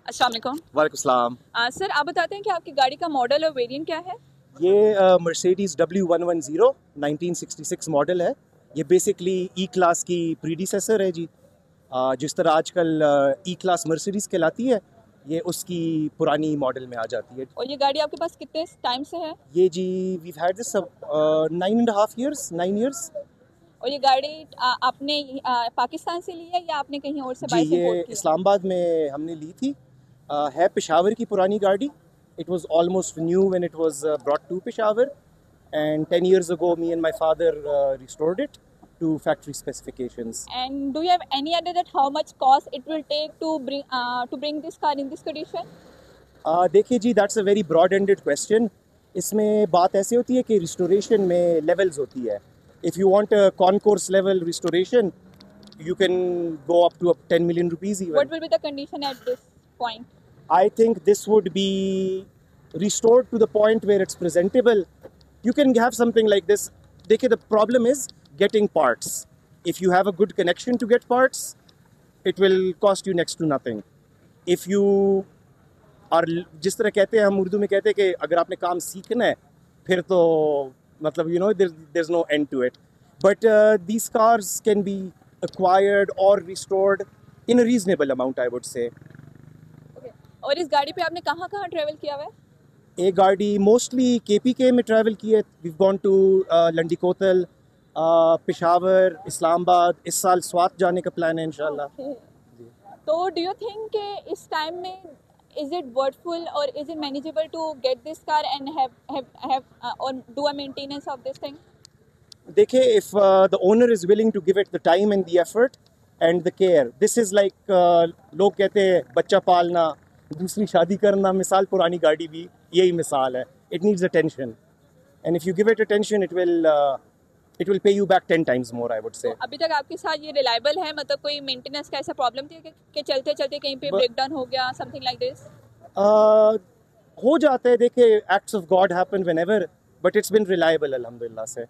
अस्सलाम वालेकुम। वालेकुम सलाम। सर आप बताते हैं कि आपकी गाड़ी का मॉडल और वेरिएंट क्या है? ये मर्सिडीज़ W110 1966 मॉडल है। ये बेसिकली ई क्लास की प्रीडिसेसर है जी। जिस तरह आजकल ई क्लास मर्सिडीज़ कहलाती है, ये उसकी पुरानी मॉडल में आ जाती है। और ये गाड़ी आपके पास कितने टाइम से है? ये जी we had this 9.5 years 9 years। और ये गाड़ी आपने पाकिस्तान से ली है या आपने कहीं और से जी बाय से ये इंपोर्ट की है? इस्लामाबाद में हमने ली थी। है पेशावर की पुरानी गाड़ी। It was almost new when it was brought to Peshawar, and 10 years ago me and my father restored it to factory specifications. And do you have any idea that how much cost it will take to bring this car in this condition? देखिए जी, that's a very broad ended question. इसमें बात ऐसे होती है कि restoration में levels होती है। If you want a concourse level restoration, you can go up to 10 million rupees even. What will be the condition at this point? I think this would be restored to the point where it's presentable. You can have something like this. देखिए, the problem is getting parts. If you have a good connection to get parts, it will cost you next to nothing. If you are, जिस तरह कहते हैं, हम उर्दू में कहते हैं कि अगर आपने काम सीखना है फिर तो मतलब there's no end to it. But these cars can be acquired or restored in a reasonable amount, I would say. Okay. और इस गाड़ी पे आपने कहाँ कहाँ ट्रेवल किया हुआ है? एक गाड़ी मोस्टली KPK में ट्रैवल की है। We gone to Landi कोतल, Peshawar, Islamabad. इस साल स्वात जाने का प्लान है इंशाल्लाह। Okay. तो डू यू थिंक कि इस टाइम में is it worthful or is it manageable to get this car and have or do a maintenance of this thing? देखिए, if the owner is willing to give it the time and the effort and the care, this is like लोग कहते हैं बच्चा पालना, दूसरी शादी करना। मिसाल पुरानी गाड़ी भी यही मिसाल है। It needs attention, and if you give it attention, it will pay you back 10 times more, I would say. तो अभी तक आपके साथ ये रिलायबल है, मतलब कोई मेंटेनेंस का ऐसा प्रॉब्लम थी कि चलते चलते कहीं पे ब्रेक डाउन हो गया, समथिंग लाइक दिस? हो जाता है। देखिए, acts of God happen whenever, but it's been reliable alhamdulillah से।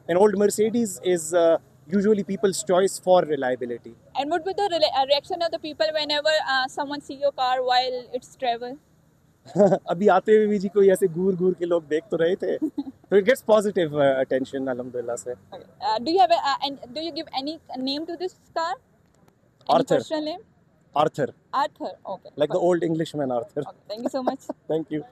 An old Mercedes is usually people's choice for reliability. And what would the reaction of the people whenever someone see your car while it's travel? अभी आते हुए भी जी कोई ऐसे घूर घूर के लोग देख तो रहे थे, तो it gets positive attention alhamdulillah से। Do you have and do you give any name to this car? Any Arthur. personal name? Arthur. Arthur. Okay. Like the old Englishman Arthur. Okay. Thank you so much. Thank you.